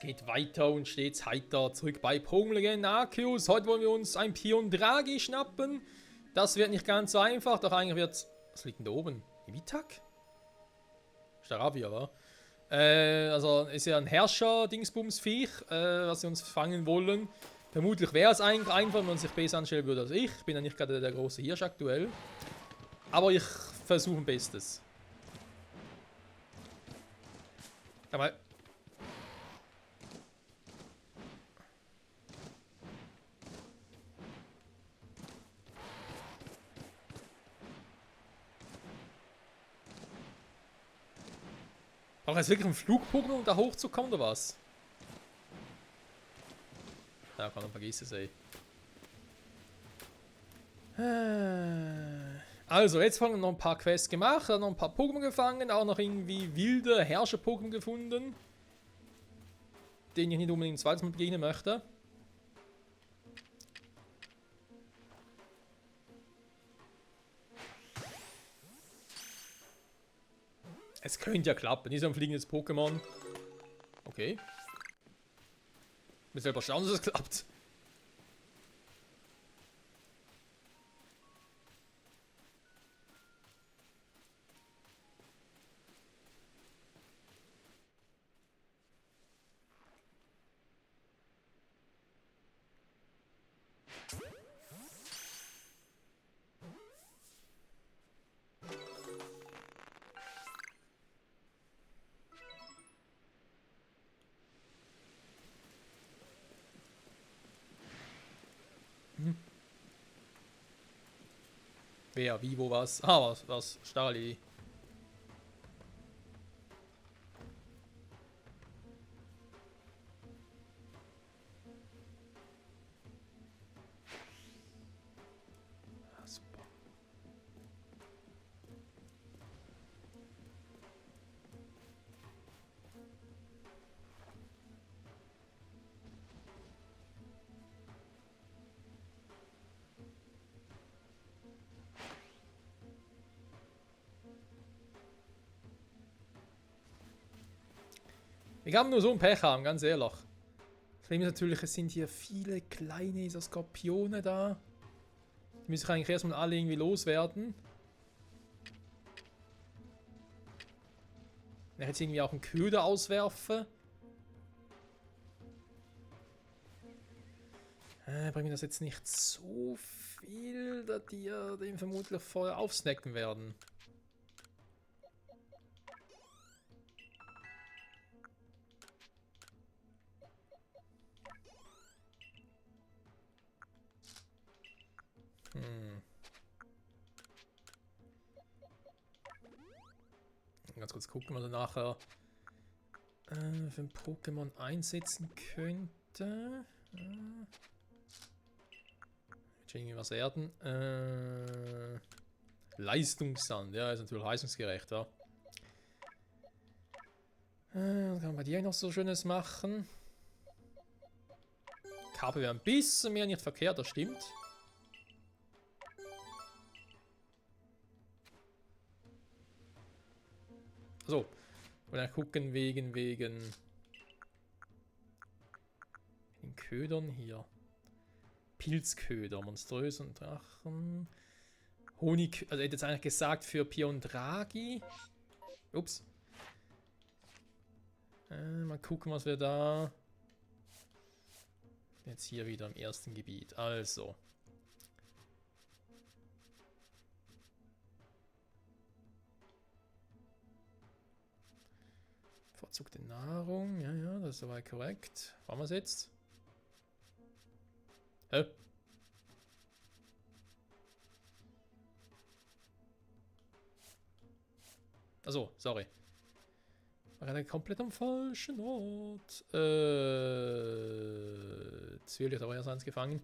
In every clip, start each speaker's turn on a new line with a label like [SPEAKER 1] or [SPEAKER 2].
[SPEAKER 1] geht weiter und stets heiter zurück bei Pokémon Legenden Arceus. Heute wollen wir uns ein Piondragi schnappen. Das wird nicht ganz so einfach, doch eigentlich wird... Was liegt denn da oben? Mittag? Staravia, wa? Also ist ja ein Herrscher-Dingsbums-Viech, was sie uns fangen wollen. Vermutlich wäre es eigentlich einfach, wenn man sich besser anstellen würde als ich. Ich bin ja nicht gerade der große Hirsch aktuell. Aber ich versuche mein Bestes. Aber... Braucht jetzt wirklich ein Flug-Pokémon, um da hochzukommen, oder was? Ja, kann man vergessen, ey. Also, jetzt haben wir noch ein paar Quests gemacht, noch ein paar Pokémon gefangen, auch noch irgendwie wilde Herrscher-Pokémon gefunden, denen ich nicht unbedingt ein zweites Mal begegnen möchte. Es könnte ja klappen, hier ist ein fliegendes Pokémon. Okay. Ich bin selber erstaunt, dass es klappt. Wer, wie, wo, was? Ah, was? Stali. Ah, super. Wir haben nur so ein Pech haben, ganz ehrlich. Das Problem ist natürlich, es sind hier viele kleine so Skorpione da. Die müssen eigentlich erstmal alle irgendwie loswerden. Wenn ich jetzt irgendwie auch einen Köder auswerfe. Bringt mir das jetzt nicht so viel, da die den vermutlich vorher aufsnacken werden. Ganz kurz gucken, was er nachher für ein Pokémon einsetzen könnte. Wird irgendwie was werden. Leistungssand, ja, ist natürlich leistungsgerecht, ja. Was kann man bei dir noch so Schönes machen? Kabel wäre ein bisschen mehr nicht verkehrt, das stimmt. So, und dann gucken wegen den Ködern hier. Pilzköder, monströsen Drachen. Honig, also er hätte jetzt eigentlich gesagt für Piondragi. Ups. Mal gucken, was wir da... Jetzt hier wieder im ersten Gebiet. Also. Bevorzugte Nahrung. Ja, ja, das ist soweit korrekt. Wollen wir es jetzt? Hä? Achso, sorry. War gerade komplett am falschen Ort. Zwillich, da war erst eins gefangen.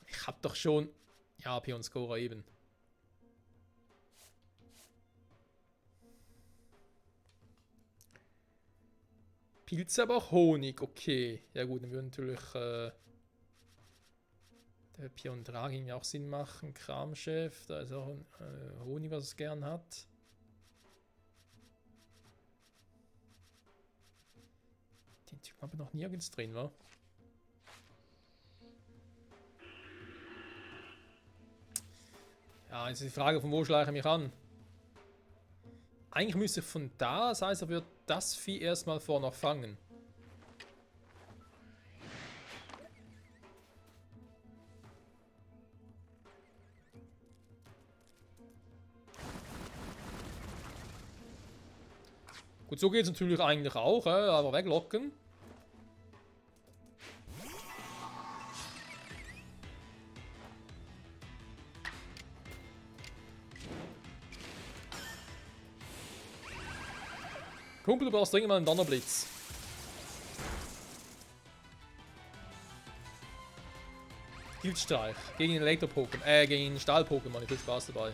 [SPEAKER 1] Ich hab doch schon... Ja, Pionscorer eben. Pilze, aber auch Honig. Okay. Ja gut, dann würde natürlich... der Piondragi ja auch Sinn machen. Kramchef, da ist auch ein Honig, was es gern hat. Den Typen habe ich noch nirgends drin, wa? Ja, jetzt ist die Frage, von wo schleiche ich mich an? Eigentlich müsste ich von da, das heißt, er wird das Vieh erstmal vor noch fangen. Gut, so geht es natürlich eigentlich auch, aber weglocken. Kumpel, du brauchst dringend mal einen Donnerblitz. Gildstreich. Gegen den Elektro-Pokémon. Gegen den Stahl-Pokémon. Viel Spaß dabei.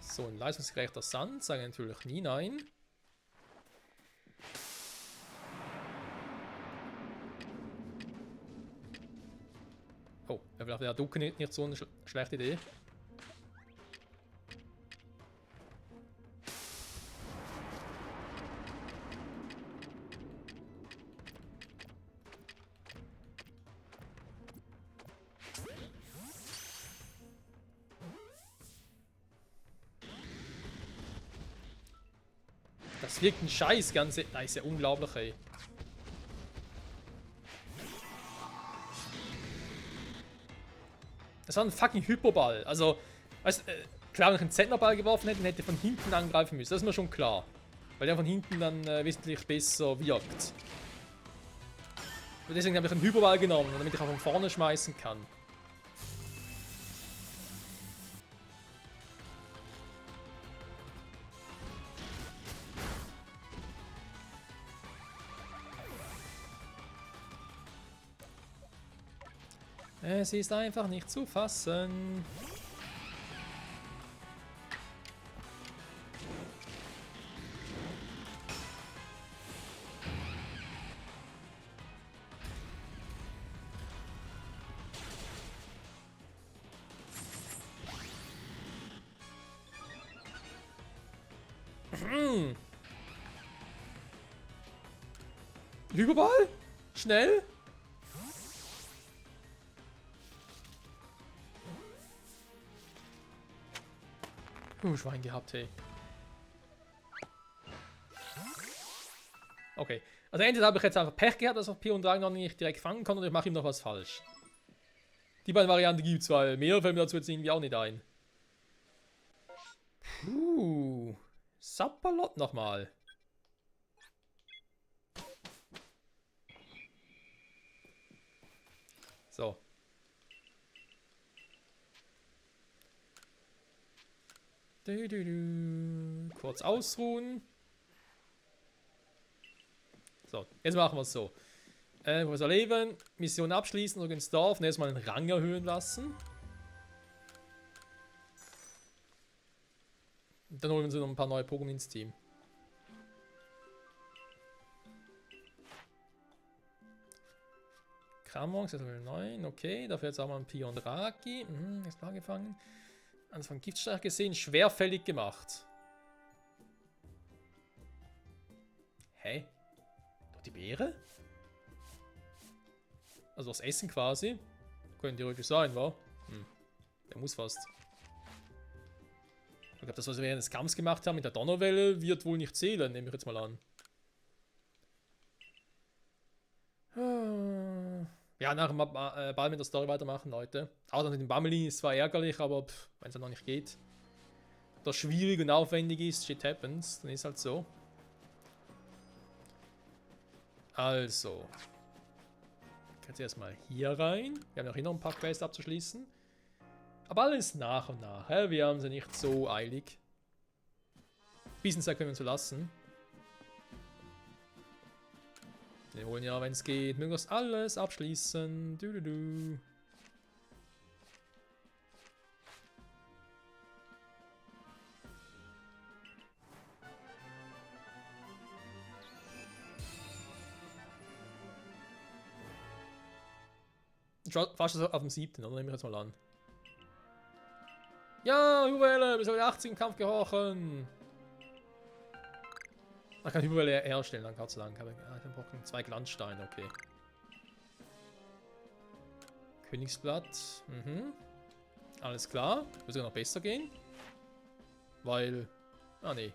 [SPEAKER 1] So, ein leistungsgerechter Sand. Sage ich natürlich nie nein. Oh, vielleicht wäre Ducken nicht so eine schlechte Idee. Das wirkt ein Scheiß, ganze. Nein, ist ja unglaublich, ey. Das war ein fucking Hyperball. Also, klar, wenn ich einen Zentnerball geworfen hätte, hätte er von hinten angreifen müssen. Das ist mir schon klar. Weil der von hinten dann wesentlich besser wirkt. Und deswegen habe ich einen Hyperball genommen, damit ich auch von vorne schmeißen kann. Es ist einfach nicht zu fassen. Hyperball? Schnell? Schwein gehabt, hey. Okay. Also entweder habe ich jetzt einfach Pech gehabt, dass ich Pion Dragon noch nicht direkt fangen kann, oder ich mache ihm noch was falsch. Die beiden Varianten gibt es, weil mehr fällt mir dazu jetzt irgendwie auch nicht ein. Sapperlot nochmal. So. Kurz ausruhen. So, jetzt machen wir es so. Professor Leben, Mission abschließen, zurück ins Dorf und erstmal den Rang erhöhen lassen. Und dann holen wir uns noch ein paar neue Pokémon ins Team. Kramorx ist Level 9, okay. Dafür jetzt auch mal ein Pion Draki. Ist mal gefangen. Eins von Giftstreich gesehen, schwerfällig gemacht. Hä? Doch die Beere? Also das Essen quasi. Könnte theoretisch sein, wa? Der muss fast. Ich glaube, das, was wir während des Kampfs gemacht haben mit der Donnerwelle, wird wohl nicht zählen, nehme ich jetzt mal an. Ja, nachher mal bald mit der Story weitermachen, Leute. Auch dann mit dem Bummelin ist zwar ärgerlich, aber wenn es dann noch nicht geht. Das schwierig und aufwendig ist, shit happens, dann ist halt so. Also. Jetzt erstmal hier rein. Wir haben noch ein paar Quests abzuschließen. Aber alles nach und nach. Wir haben sie nicht so eilig. Bisschen Zeit können wir uns lassen. Wir wollen ja, wenn es geht, möglichst alles abschließen. Fast auf dem 7., oder? Nehme ich jetzt mal an. Ja, Hyperwelle, bis Level 80 im Kampf gehorchen. Man kann Hyperwelle herstellen, dann Gott sei Dank. Aber dann brauchen wir 2 Glanzsteine, okay. Königsblatt. Mhm. Alles klar. Wird sogar noch besser gehen. Weil. Ah, nee.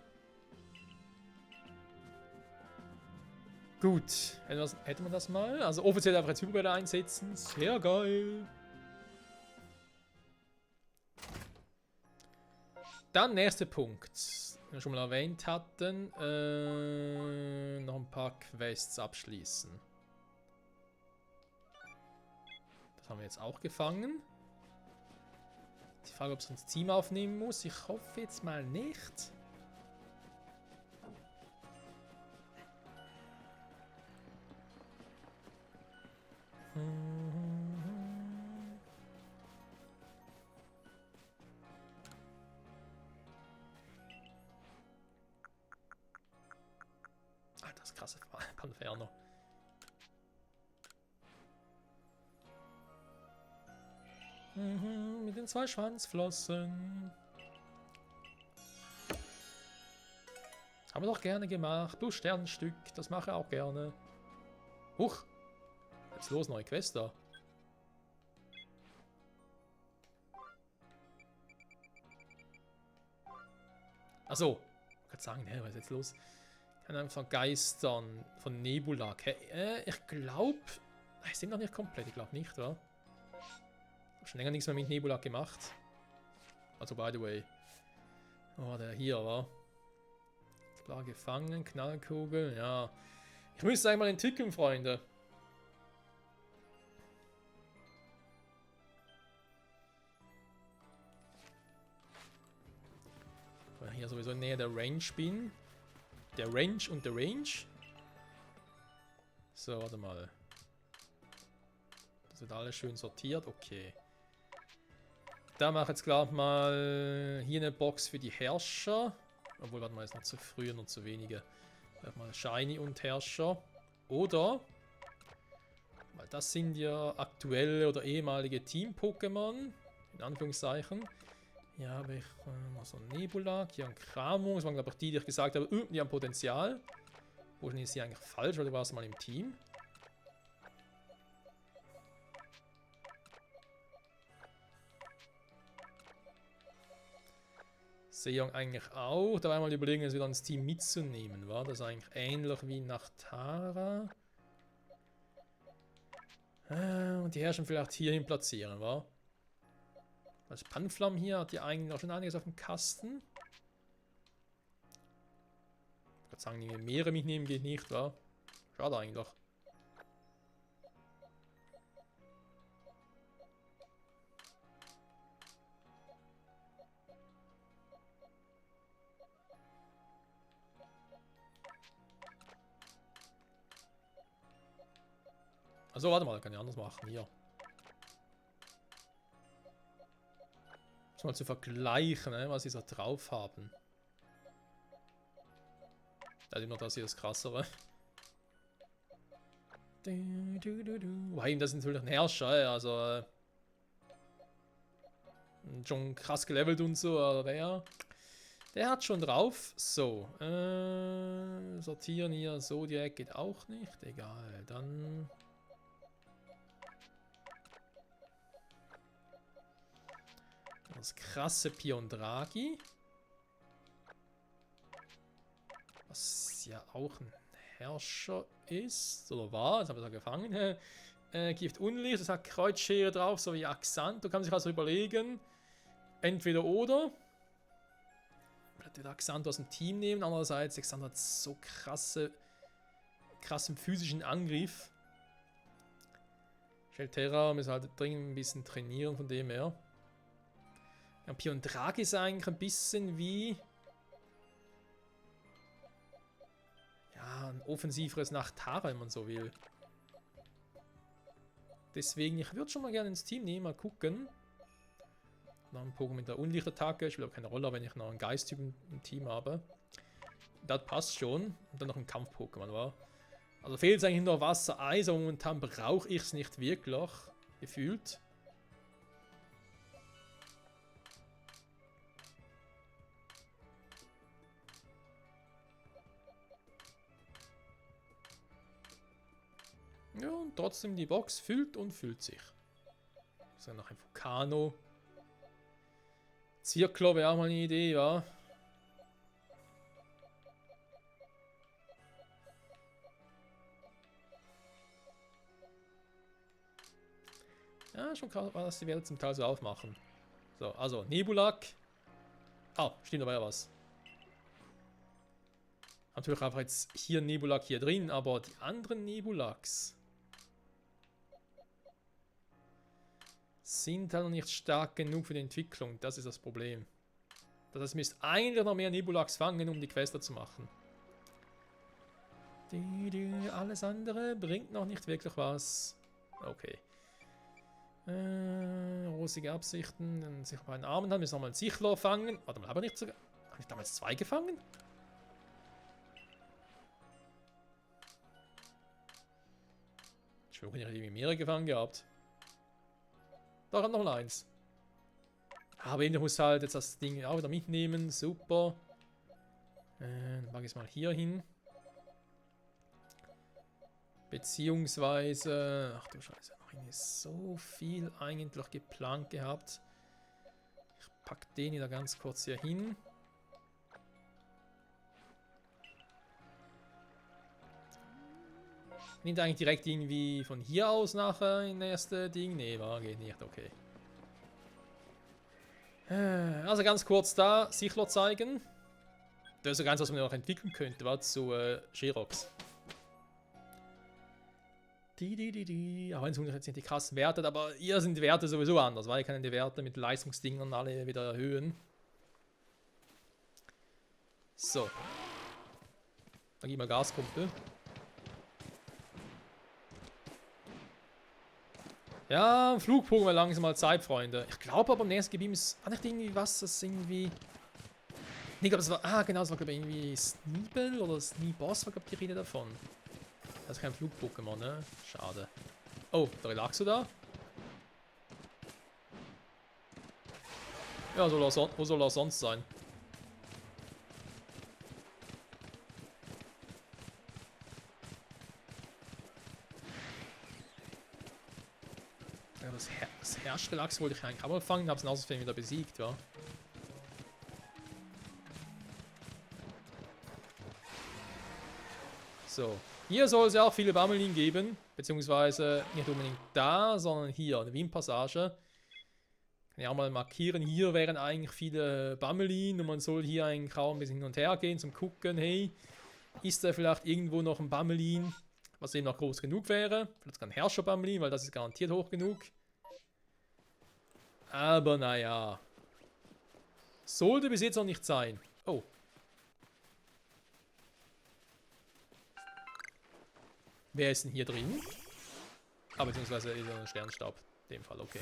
[SPEAKER 1] Gut. Hätte man das mal. Also offiziell einfach jetzt Hyperwelle einsetzen. Sehr geil. Dann nächster Punkt. Wie wir schon mal erwähnt hatten. Noch ein paar Quests abschließen. Das haben wir jetzt auch gefangen. Die Frage, ob es ins Team aufnehmen muss. Ich hoffe jetzt mal nicht. Ah, das ist krasse Panferno. Mit den 2 Schwanzflossen. Haben wir doch gerne gemacht. Du Sternenstück, das mache ich auch gerne. Huch. Jetzt los, neue Quest da. Achso. Ich kann sagen, was ist jetzt los? Kann einfach Geistern von Nebula. Okay, ich glaube. Ich sind noch nicht komplett, ich glaube nicht, wa? Ich habe schon länger nichts mehr mit Nebula gemacht. Also, by the way. Oh, der hier, wa? Klar gefangen, Knallkugel, ja. Ich müsste einmal entwickeln, Freunde. Weil ich hier sowieso näher der Range bin. Der Range und der Range. So, warte mal. Das wird alles schön sortiert. Okay. Da mache ich jetzt klar mal hier eine Box für die Herrscher. Obwohl, warte mal, ist noch zu früh und zu wenige. Mal Shiny und Herrscher. Oder, weil das sind ja aktuelle oder ehemalige Team-Pokémon. In Anführungszeichen. Hier habe ich noch so ein Nebula, hier ein Kramo. Das waren, glaube ich, die ich gesagt habe, die haben Potenzial. Wo ist sie eigentlich falsch, weil du warst mal im Team. Seong eigentlich auch. Da war mal überlegen, es wieder ins Team mitzunehmen. War das eigentlich ähnlich wie nach Tara? Und die Herrscher vielleicht hierhin platzieren, war? Das Panflam hier hat ja eigentlich noch schon einiges auf dem Kasten. Ich würde sagen, die Meere mitnehmen geht nicht, wa? Schade eigentlich. Also warte mal, kann ich anders machen, hier. Mal zu vergleichen, ne, was sie so drauf haben. Da ist noch das hier das krassere. Wobei, das ist natürlich ein Herrscher, also schon krass gelevelt und so, aber der hat schon drauf. So, sortieren hier, Zodiac geht auch nicht, egal, dann... Das krasse Piondragi. Was ja auch ein Herrscher ist. Oder war, das habe ich da gefangen. Gift Unlicht, das hat Kreuzschere drauf, so wie Axant. Du kannst dich also überlegen, entweder oder. Vielleicht wird Axant aus dem Team nehmen. Andererseits, Axant hat so krassen physischen Angriff. Shelterra muss halt dringend ein bisschen trainieren von dem her. Ja, Piondragi ist eigentlich ein bisschen wie... Ja, ein offensiveres Nachtara, wenn man so will. Deswegen, ich würde schon mal gerne ins Team nehmen, mal gucken. Noch ein Pokémon mit der Unlichtattacke. Spielt auch keine Rolle, wenn ich noch einen Geisttyp im Team habe. Das passt schon. Und dann noch ein Kampf-Pokémon, war. Also fehlt es eigentlich nur Wasser, Eis, aber momentan brauche ich es nicht wirklich. Gefühlt. und trotzdem die Box füllt und füllt sich. So, noch ein Vulcano. Zirkler wäre auch mal eine Idee, ja. Ja, schon krass, dass die Welt zum Teil so aufmachen. So, also Nebulak. Ah, stimmt aber ja was. Natürlich einfach jetzt hier Nebulak hier drin, aber die anderen Nebulaks sind halt noch nicht stark genug für die Entwicklung. Das ist das Problem. Das heißt, ihr müsst eigentlich noch mehr Nebulaks fangen, um die Quester zu machen. Alles andere bringt noch nicht wirklich was. Okay. Rosige Absichten. Dann sich bei den Armen haben. Müssen wir nochmal einen Sichler fangen. Warte mal, aber nicht sogar. Habe ich damals 2 gefangen? Ich schwöre, ich habe irgendwie mehrere gefangen gehabt. Da kommt noch eins. Aber ich muss halt jetzt das Ding auch wieder mitnehmen. Super. Dann mag ich es mal hier hin. Beziehungsweise. Ach du Scheiße, noch so viel eigentlich geplant gehabt. Ich packe den wieder ganz kurz hier hin. Nimmt eigentlich direkt irgendwie von hier aus nachher in das erste Ding? Nee, war geht nicht, okay. Also ganz kurz da, Sichler zeigen. Das ist so ganz, was man noch entwickeln könnte, war zu Sherox. Auch wenn es jetzt nicht die krassen Werte, aber hier sind die Werte sowieso anders, weil ich kann die Werte mit Leistungsdingern alle wieder erhöhen. So. Dann gib mal Gas, Kumpel. Ja, Flugpokémon langsam mal Zeit, Freunde. Ich glaube aber im nächsten Gebiet ist. War nicht irgendwie was, das irgendwie. Ich glaube, das war. Ah, genau, das war, glaube ich, irgendwie Sneebel oder Sneeboss, war, glaube ich, die Rede davon. Das ist kein Flug-Pokémon, ne? Schade. Oh, der Relaxo da. Ja, wo soll er sonst sein? Ja, das Herrsch-Relax wollte ich eigentlich auch mal fangen, hab's aus Versehen wieder besiegt, ja. So. Hier soll es ja auch viele Bammelin geben, beziehungsweise nicht unbedingt da, sondern hier, eine Wien-Passage. Kann ich auch mal markieren, hier wären eigentlich viele Bammelin und man soll hier eigentlich auch ein bisschen hin und her gehen zum gucken, hey, ist da vielleicht irgendwo noch ein Bammelin, was eben noch groß genug wäre. Vielleicht kein Herrscher-Bammelin, weil das ist garantiert hoch genug. Aber naja. Sollte bis jetzt noch nicht sein. Oh. Wer ist denn hier drin? Ah, beziehungsweise ist er ein Sternstab. In dem Fall, okay.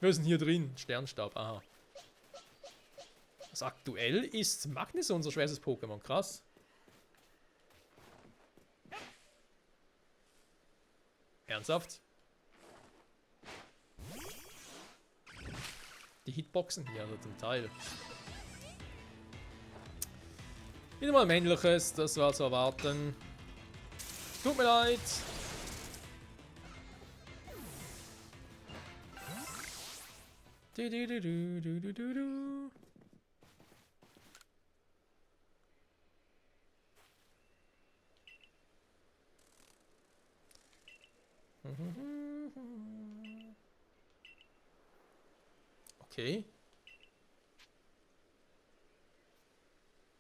[SPEAKER 1] Wer ist denn hier drin? Sternstab, aha. Also aktuell ist Magnus unser schwerstes Pokémon, krass. Ernsthaft? Die Hitboxen hier, also zum Teil. Wieder mal männliches, das war zu erwarten. Tut mir leid. Okay.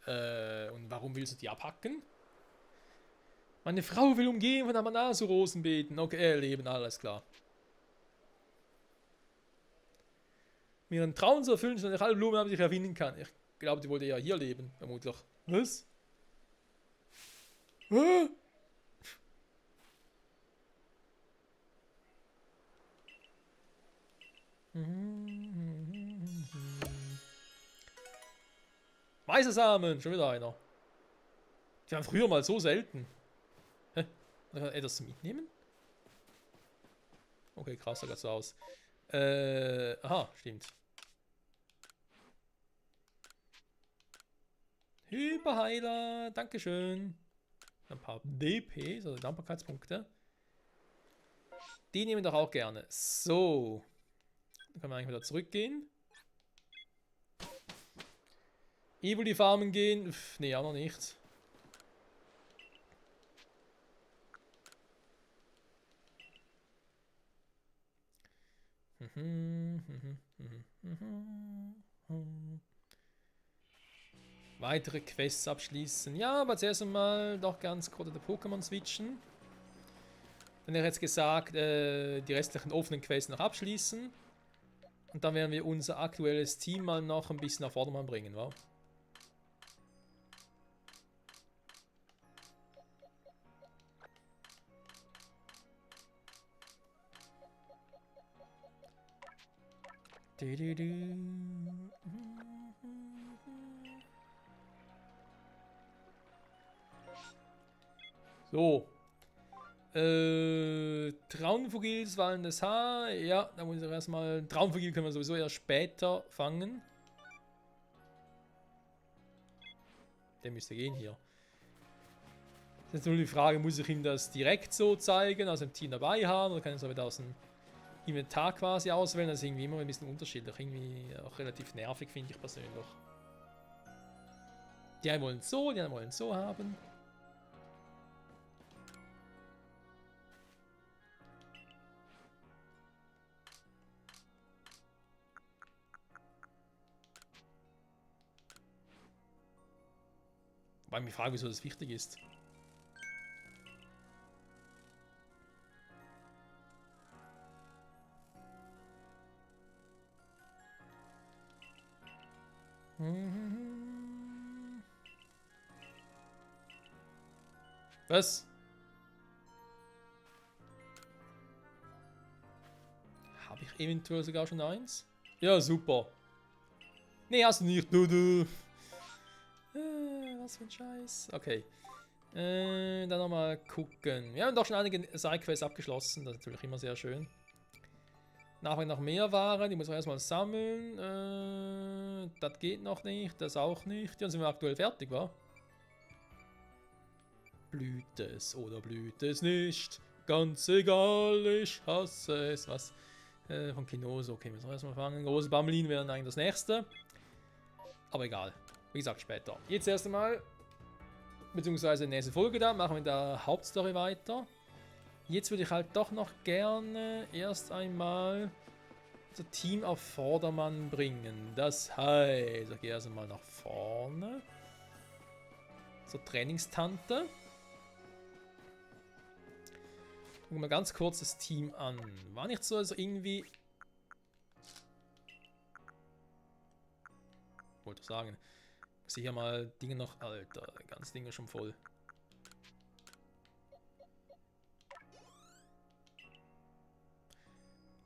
[SPEAKER 1] Und warum willst du die abhacken? Meine Frau will umgehen von Amanasu-Rosen beten. Okay, Leben, alles klar. Mir einen Traum zu erfüllen, dass ich alle Blumen habe, die ich erfinden kann. Ich glaube, die wollte ja hier leben, vermutlich. Was? Hä? Weiße Samen, schon wieder einer. Die waren früher mal so selten. Hä? Etwas zu mitnehmen? Okay, krass, da geht's so aus. Aha, stimmt. Hyperheiler, dankeschön. Ein paar DPs, also Dankbarkeitspunkte. Die nehmen wir doch auch gerne. So. Dann können wir eigentlich wieder zurückgehen. Evoli farmen gehen. Pff, nee, auch noch nicht. Weitere Quests abschließen. Ja, aber zuerst einmal doch ganz kurz der Pokémon switchen. Dann hätte ich jetzt gesagt, die restlichen offenen Quests noch abschließen. Und dann werden wir unser aktuelles Team mal noch ein bisschen nach Vordermann bringen, wa? So. Traumvogels wallendes Haar. Ja, da muss ich erstmal. Traumvogel können wir sowieso erst später fangen. Der müsste gehen hier. Das ist nur die Frage, muss ich ihm das direkt so zeigen, also im Team dabei haben, oder kann ich es auch wieder aus dem Inventar quasi auswählen? Das ist irgendwie immer ein bisschen unterschiedlich. Irgendwie auch relativ nervig, finde ich persönlich. Die einen wollen so, die anderen wollen so haben. Wobei ich mich frage, wieso das wichtig ist. Was? Habe ich eventuell sogar schon eins? Ja, super. Nee, hast du nicht, du. Was für ein Scheiß. Okay. Dann nochmal gucken. Wir haben doch schon einige Sidequests abgeschlossen. Das ist natürlich immer sehr schön. Nachher noch mehr Waren. Die muss man erstmal sammeln. Das geht noch nicht. Das auch nicht. Dann sind wir aktuell fertig, wa? Blüht es oder blüht es nicht? Ganz egal, ich hasse es. Was? Von Kinoso. Okay, müssen wir erstmal fangen. Große Bammelin wären eigentlich das nächste. Aber egal. Wie gesagt, später. Jetzt erst einmal, beziehungsweise nächste Folge da, machen wir in der Hauptstory weiter. Jetzt würde ich halt doch noch gerne erst einmal unser Team auf Vordermann bringen. Das heißt, ich gehe erst einmal nach vorne. So, Trainingstante. Gucken wir mal ganz kurz das Team an. War nicht so, also irgendwie... Wollte ich sagen. Muss ich hier mal Dinge noch... Alter, ganz Dinge schon voll.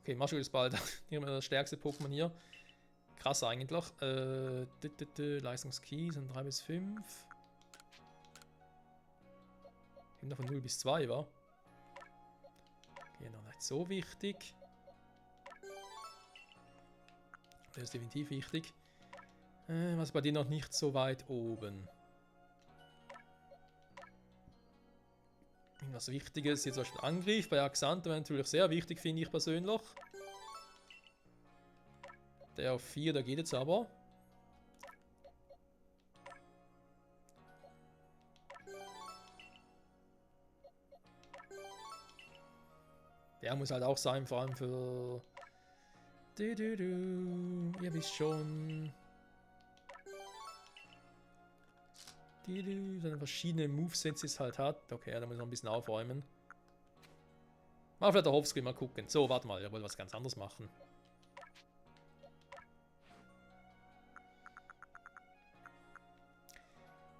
[SPEAKER 1] Okay, Maschel ist bald hier das stärkste Pokémon hier. Krass eigentlich. Leistungskey sind 3 bis 5. Eben von 0 bis 2, war. Okay, noch nicht so wichtig. Der ist definitiv wichtig. Was bei dir noch nicht so weit oben? Irgendwas Wichtiges, jetzt zum Beispiel Angriff bei Axanto wäre natürlich sehr wichtig, finde ich persönlich. Der auf 4, da geht jetzt aber. Der muss halt auch sein, vor allem für... Ihr wisst schon... Seine verschiedenen Movesets es halt hat. Okay, da muss ich noch ein bisschen aufräumen. Mal vielleicht der Offscreen mal gucken. So, warte mal, ich wollte was ganz anderes machen.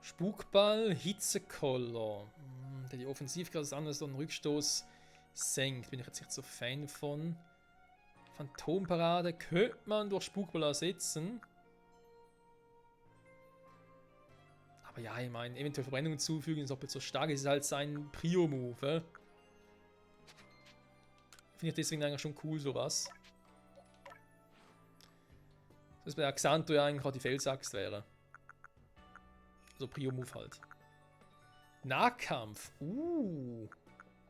[SPEAKER 1] Spukball, Hitzekoller. Der die Offensivkraft des anderen so einen Rückstoß senkt. Bin ich jetzt nicht so Fan von. Phantomparade könnte man durch Spukball ersetzen. Aber ja, ich meine, eventuell Verbrennung zufügen, ist doppelt so stark. Es ist halt sein Prio-Move. Finde ich deswegen eigentlich schon cool, sowas. Das bei Axanto ja eigentlich auch die Felsaxt wäre. So Prio-Move halt. Nahkampf.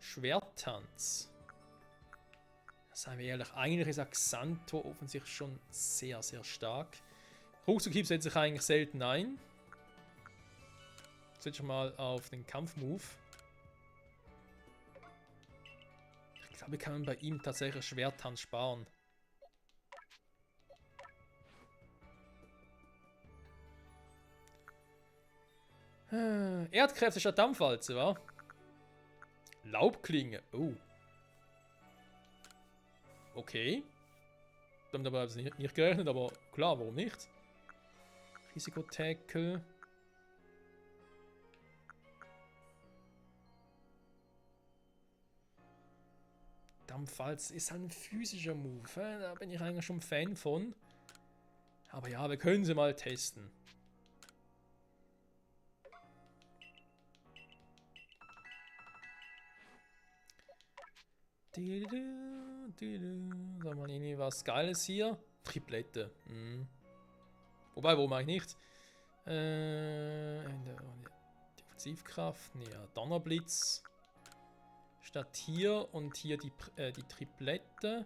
[SPEAKER 1] Schwerttanz. Seien wir ehrlich, eigentlich ist Axantor offensichtlich schon sehr, sehr stark. Ruckzuckhieb setze ich eigentlich selten ein. Setze ich mal auf den Kampfmove. Ich glaube, kann man bei ihm tatsächlich Schwerttanz sparen. Erdkräfte statt Dampfwalze, wa? Laubklinge. Oh. Okay. Damit habe ich nicht gerechnet, aber klar, warum nicht? Risikotackle. Dampfwalze ist halt ein physischer Move. Da bin ich eigentlich schon Fan von. Aber ja, wir können sie mal testen. Sag mal, irgendwie was Geiles hier. Triplette. Wobei, warum eigentlich nicht? Die Offensivkraft. Ja, Donnerblitz. Statt hier und hier die Triplette.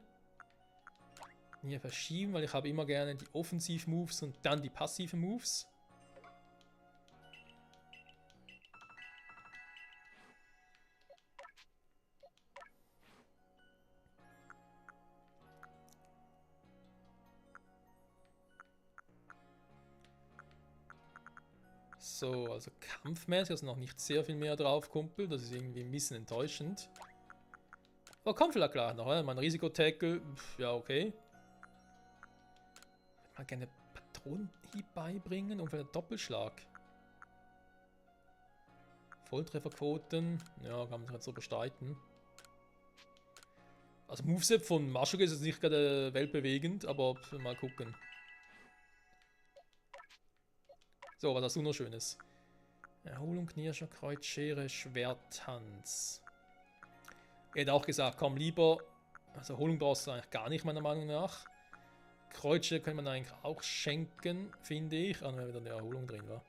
[SPEAKER 1] Hier verschieben, weil ich habe immer gerne die Offensiv-Moves und dann die passiven Moves. So, also kampfmäßig ist noch nicht sehr viel mehr drauf, Kumpel. Das ist irgendwie ein bisschen enttäuschend. Aber kommt vielleicht gleich noch, mein Risikotackle, ja okay. Ich würde mal gerne Patronenhieb beibringen und vielleicht Doppelschlag. Volltrefferquoten, ja, kann man sich jetzt so bestreiten. Also Moveset von Maschuk ist jetzt nicht gerade weltbewegend, aber mal gucken. So, was hast du noch Schönes? Erholung, Knirscher, Kreuzschere, Schwerttanz. Er hat auch gesagt, komm lieber, also Erholung brauchst du eigentlich gar nicht, meiner Meinung nach. Kreuzschere könnte man eigentlich auch schenken, finde ich. Ah, wenn wieder eine Erholung drin war.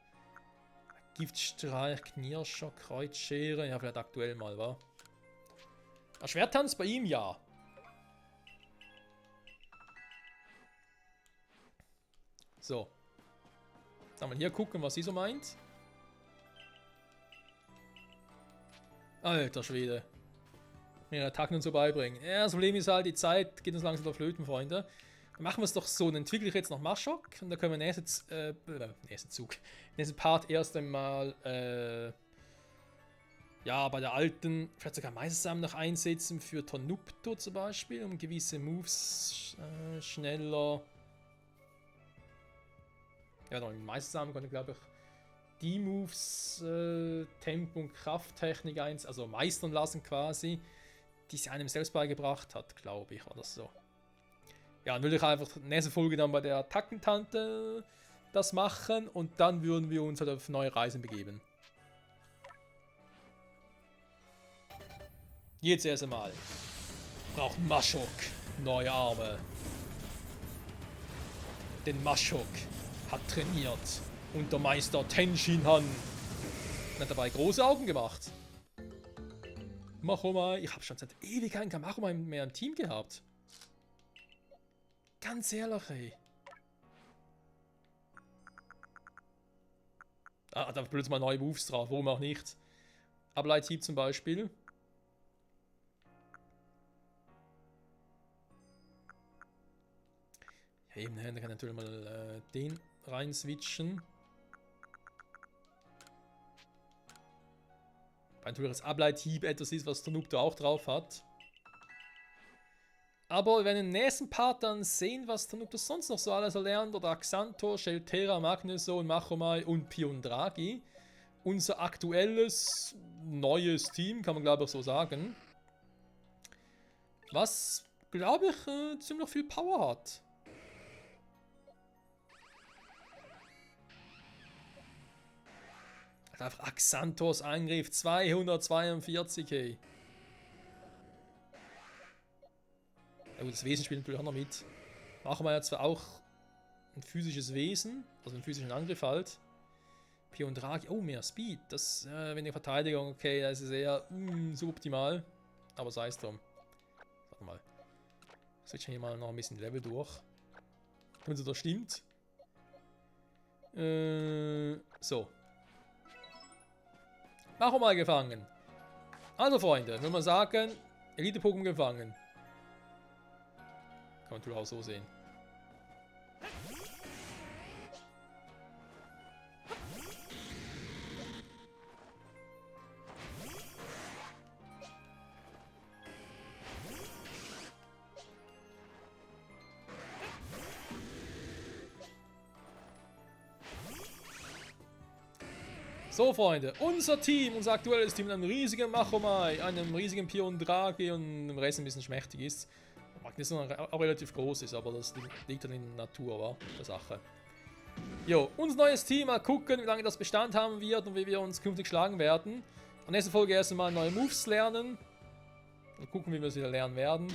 [SPEAKER 1] Giftstreich, Knirscher, Kreuzschere, ja, vielleicht aktuell mal, wa? Schwerttanz bei ihm, ja. So. Dann mal hier gucken, was sie so meint. Alter Schwede. Mir Attacken und so beibringen. Ja, das Problem ist halt, die Zeit geht uns langsam auf Flöten, Freunde. Dann machen wir es doch so, dann entwickle ich jetzt noch Maschok und dann können wir nächsten Part erst einmal, ja, bei der alten, vielleicht sogar Meistersamen noch einsetzen für Tonupto zum Beispiel, um gewisse Moves schneller. Ja, noch im Meistersamen konnte, glaube ich, die Moves, Tempo und Krafttechnik also meistern lassen quasi, die sie einem selbst beigebracht hat, glaube ich, oder so. Ja, dann würde ich einfach nächste Folge dann bei der Attackentante das machen und dann würden wir uns halt auf neue Reisen begeben. Jetzt erst einmal. Braucht Maschok neue Arme. Denn Maschok hat trainiert unter Meister Tenshinhan. Und hat dabei große Augen gemacht. Machoma, ich habe schon seit Ewigkeiten kein Machoma mehr im Team gehabt. Ganz ehrlich, ey. Ah, da plötzlich mal neue Moves drauf, warum auch nicht. Ableithieb zum Beispiel. Ja, eben, da kann ich natürlich mal den rein switchen. Weil natürlich das Ableithieb etwas ist, was Tonupto auch drauf hat. Aber wir werden im nächsten Part dann sehen, was Tonupto sonst noch so alles erlernt. Oder Axantor, Sheltera, Magneson, Machomai und Piondragi. Unser aktuelles, neues Team, kann man glaube ich so sagen. Was, glaube ich, ziemlich viel Power hat. Einfach Axantors Angriff 242, hey. Ja gut, das Wesen spielt natürlich auch noch mit. Machen wir ja zwar auch ein physisches Wesen, also einen physischen Angriff halt. Piondragi, oh, mehr Speed. Das, wenn die Verteidigung, okay, das ist eher suboptimal. Aber sei es drum. Warte mal. Switchen hier mal noch ein bisschen Level durch. Wenn so das stimmt. So. Mach mal gefangen. Also Freunde, wenn wir sagen, Elite-Pokémon gefangen. Kann man natürlich auch so sehen. So, Freunde, unser Team, unser aktuelles Team mit einem riesigen Machomai, einem riesigen Pion Draghi und einem Rest ein bisschen schmächtig ist. Magnis auch relativ groß ist, aber das liegt dann in der Natur, war der Sache. Jo, unser neues Team, mal gucken, wie lange das Bestand haben wird und wie wir uns künftig schlagen werden. In der nächsten Folge erst einmal neue Moves lernen. Mal gucken, wie wir es wieder lernen werden.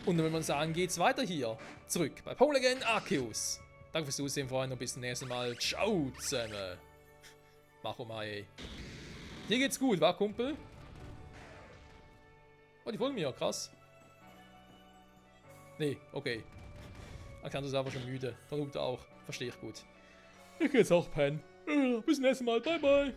[SPEAKER 1] Und dann würde man sagen, geht's weiter hier. Zurück bei Pokémon Legends Arceus. Danke fürs Zusehen, Freunde, und bis zum nächsten Mal. Ciao zusammen. Machomai. Dir geht's gut, wa, Kumpel? Oh, die folgen mir, krass. Nee, okay. Arcanto ist einfach schon müde. Verrückt auch. Verstehe ich gut. Ich geh jetzt auch pennen. Bis zum nächsten Mal. Bye, bye.